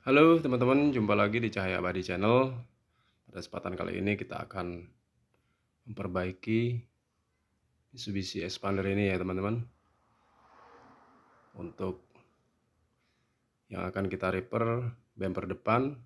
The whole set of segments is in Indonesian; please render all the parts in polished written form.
Halo teman-teman, jumpa lagi di Cahaya Abadi Channel. Pada kesempatan kali ini kita akan memperbaiki Mitsubishi Expander ini ya teman-teman. Untuk yang akan kita repair bumper depan,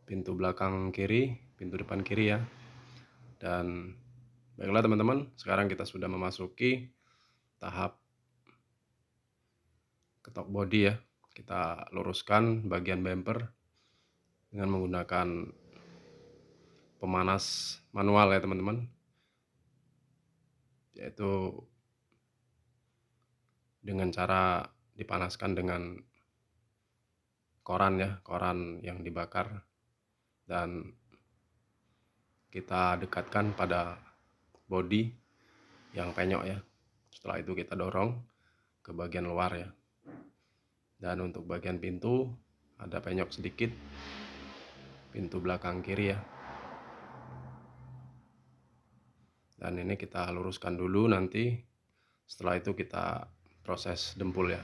pintu belakang kiri, pintu depan kiri ya. Dan baiklah teman-teman, sekarang kita sudah memasuki tahap ketok bodi ya. Kita luruskan bagian bumper dengan menggunakan pemanas manual ya teman-teman, yaitu dengan cara dipanaskan dengan koran ya, koran yang dibakar, dan kita dekatkan pada bodi yang penyok ya. Setelah itu kita dorong ke bagian luar ya. Dan untuk bagian pintu ada penyok sedikit, pintu belakang kiri ya. Dan ini kita luruskan dulu, nanti setelah itu kita proses dempul ya.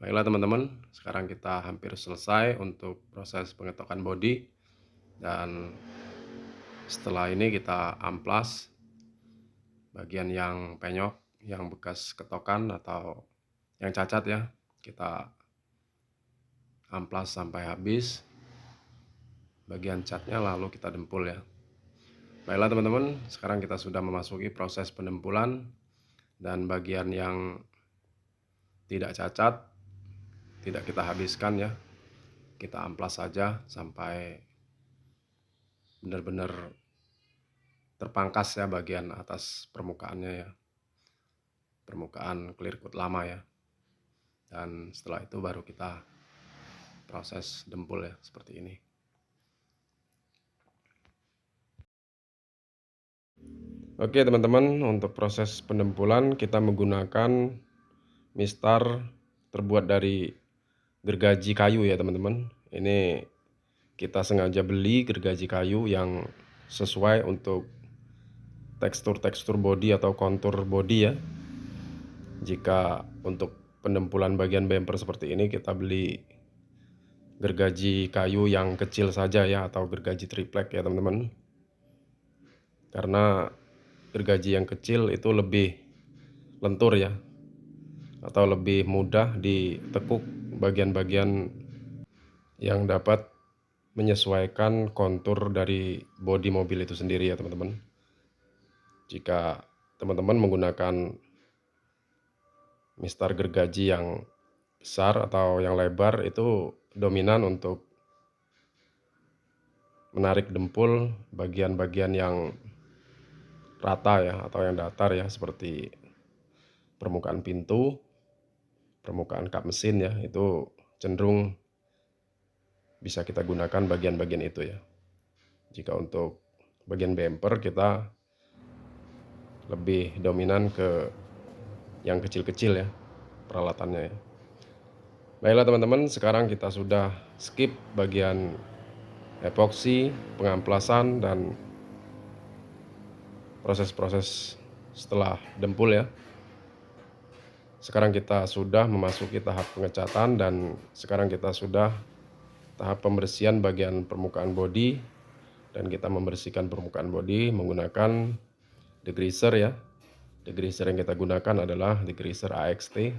Baiklah teman-teman, sekarang kita hampir selesai untuk proses pengetokan bodi. Dan setelah ini kita amplas bagian yang penyok, yang bekas ketokan atau yang cacat ya. Kita amplas sampai habis bagian catnya, lalu kita dempul ya. Baiklah teman-teman, sekarang kita sudah memasuki proses pendempulan. Dan bagian yang tidak cacat tidak kita habiskan ya, kita amplas saja sampai benar-benar terpangkas ya bagian atas permukaannya ya, permukaan clear coat lama ya. Dan setelah itu baru kita proses dempul ya, seperti ini. Oke teman-teman, untuk proses pendempulan kita menggunakan mistar terbuat dari gergaji kayu ya teman-teman. Ini kita sengaja beli gergaji kayu yang sesuai untuk tekstur bodi atau kontur bodi ya. Jika untuk pendempulan bagian bumper seperti ini, kita beli gergaji kayu yang kecil saja ya, atau gergaji triplek ya teman-teman. Karena gergaji yang kecil itu lebih lentur ya, atau lebih mudah ditekuk bagian-bagian yang dapat menyesuaikan kontur dari bodi mobil itu sendiri ya teman-teman. Jika teman-teman menggunakan mistar gergaji yang besar atau yang lebar, itu dominan untuk menarik dempul bagian-bagian yang rata ya, atau yang datar ya, seperti permukaan pintu, permukaan kap mesin ya. Itu cenderung bisa kita gunakan bagian-bagian itu ya. Jika untuk bagian bumper kita lebih dominan ke yang kecil-kecil ya peralatannya ya. Baiklah teman-teman, sekarang kita sudah skip bagian epoksi, pengamplasan, dan proses-proses setelah dempul ya. Sekarang kita sudah memasuki tahap pengecatan, dan sekarang kita sudah tahap pembersihan bagian permukaan bodi. Dan kita membersihkan permukaan bodi menggunakan degreaser ya. Degreaser yang kita gunakan adalah degreaser AXT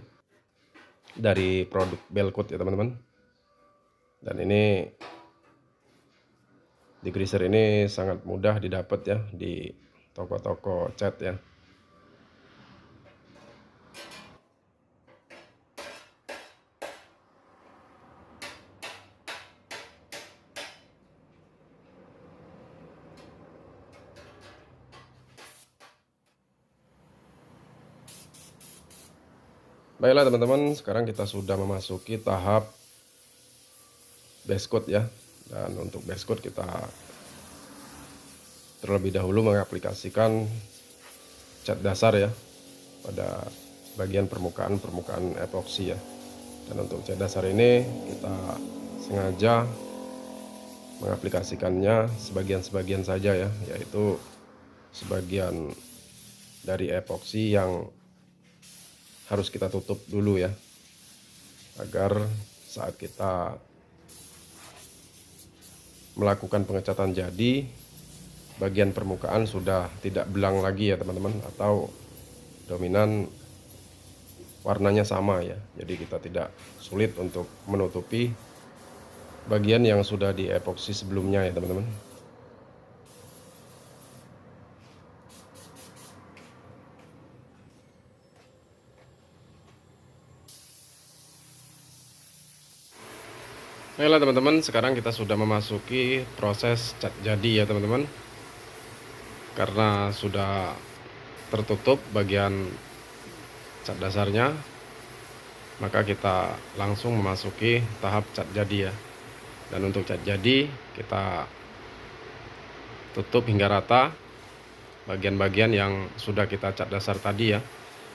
dari produk Belcoat ya teman-teman. Dan ini degreaser ini sangat mudah didapat ya di toko-toko cat ya. Baiklah teman-teman, sekarang kita sudah memasuki tahap base coat ya. Dan untuk base coat kita terlebih dahulu mengaplikasikan cat dasar ya pada bagian permukaan epoksi ya. Dan untuk cat dasar ini kita sengaja mengaplikasikannya sebagian-sebagian saja ya, yaitu sebagian dari epoksi yang harus kita tutup dulu ya. agar saat kita melakukan pengecatan jadi, bagian permukaan sudah tidak belang lagi ya teman-teman, atau dominan warnanya sama ya. Jadi kita tidak sulit untuk menutupi bagian yang sudah di epoksi sebelumnya ya teman-teman. Baiklah teman-teman, sekarang kita sudah memasuki proses cat jadi ya teman-teman. Karena sudah tertutup bagian cat dasarnya, maka kita langsung memasuki tahap cat jadi ya. Dan untuk cat jadi, kita tutup hingga rata bagian-bagian yang sudah kita cat dasar tadi ya.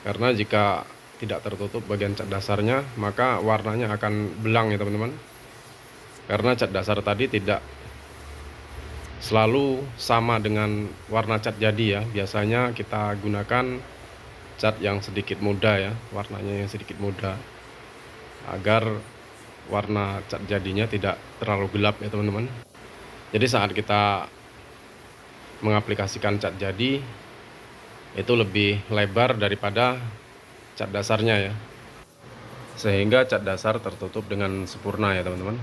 Karena jika tidak tertutup bagian cat dasarnya, maka warnanya akan belang ya teman-teman. Karena cat dasar tadi tidak selalu sama dengan warna cat jadi ya. Biasanya kita gunakan cat yang sedikit muda ya, warnanya yang sedikit muda, agar warna cat jadinya tidak terlalu gelap ya teman-teman. Jadi saat kita mengaplikasikan cat jadi, itu lebih lebar daripada cat dasarnya ya, sehingga cat dasar tertutup dengan sempurna ya teman-teman.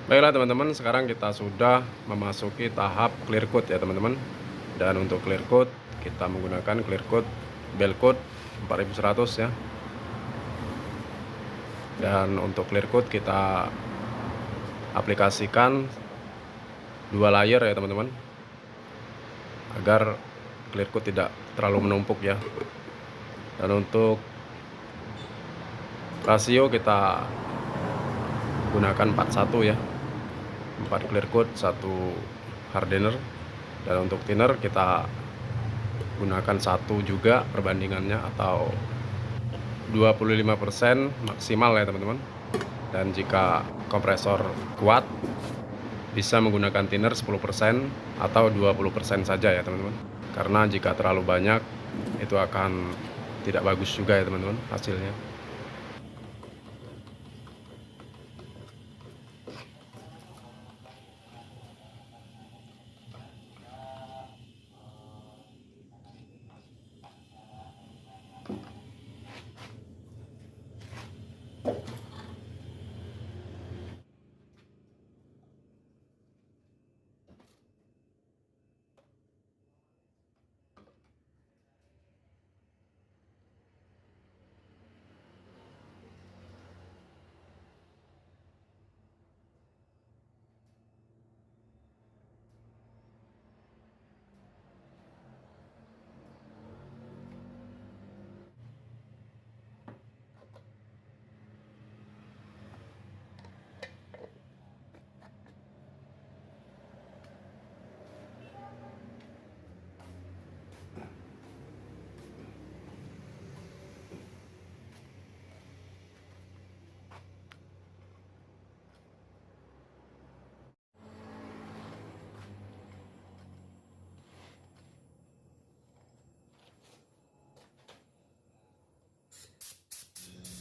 Baiklah teman-teman, sekarang kita sudah memasuki tahap clear coat ya teman-teman. Dan untuk clear coat, kita menggunakan clear coat bell coat 4100 ya. Dan untuk clear coat kita aplikasikan 2 layer ya teman-teman, agar clear coat tidak terlalu menumpuk ya. Dan untuk rasio kita gunakan 41 ya, 4 clear coat 1 hardener. Dan untuk thinner kita gunakan 1 juga perbandingannya, atau 25% maksimal ya teman-teman. Dan jika kompresor kuat, bisa menggunakan thinner 10% atau 20% saja ya teman-teman. Karena jika terlalu banyak, itu akan tidak bagus juga ya teman-teman hasilnya.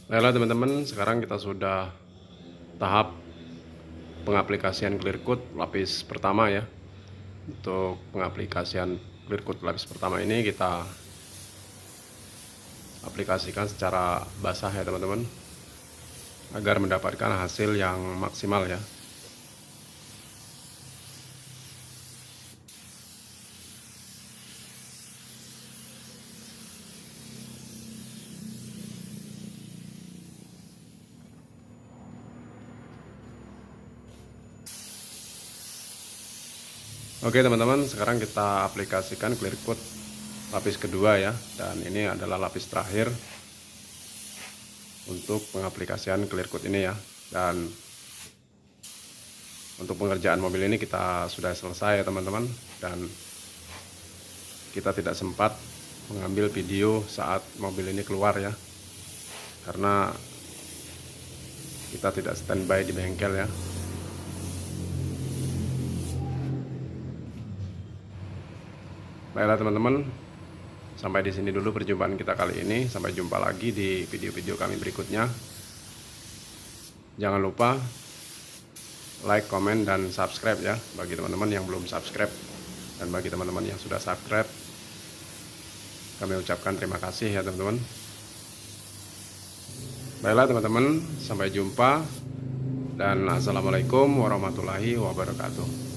Baiklah teman-teman, sekarang kita sudah tahap pengaplikasian clear coat lapis pertama ya. Untuk pengaplikasian clear coat lapis pertama ini kita aplikasikan secara basah ya teman-teman, agar mendapatkan hasil yang maksimal ya. Oke teman-teman, sekarang kita aplikasikan clear coat lapis kedua ya. Dan ini adalah lapis terakhir untuk pengaplikasian clear coat ini ya. Dan untuk pengerjaan mobil ini kita sudah selesai ya teman-teman. Dan kita tidak sempat mengambil video saat mobil ini keluar ya, karena kita tidak standby di bengkel ya. Baiklah teman-teman, sampai di sini dulu perjumpaan kita kali ini. Sampai jumpa lagi di video-video kami berikutnya. Jangan lupa like, komen, dan subscribe ya bagi teman-teman yang belum subscribe, dan bagi teman-teman yang sudah subscribe kami ucapkan terima kasih ya teman-teman. Baiklah teman-teman, sampai jumpa dan assalamualaikum warahmatullahi wabarakatuh.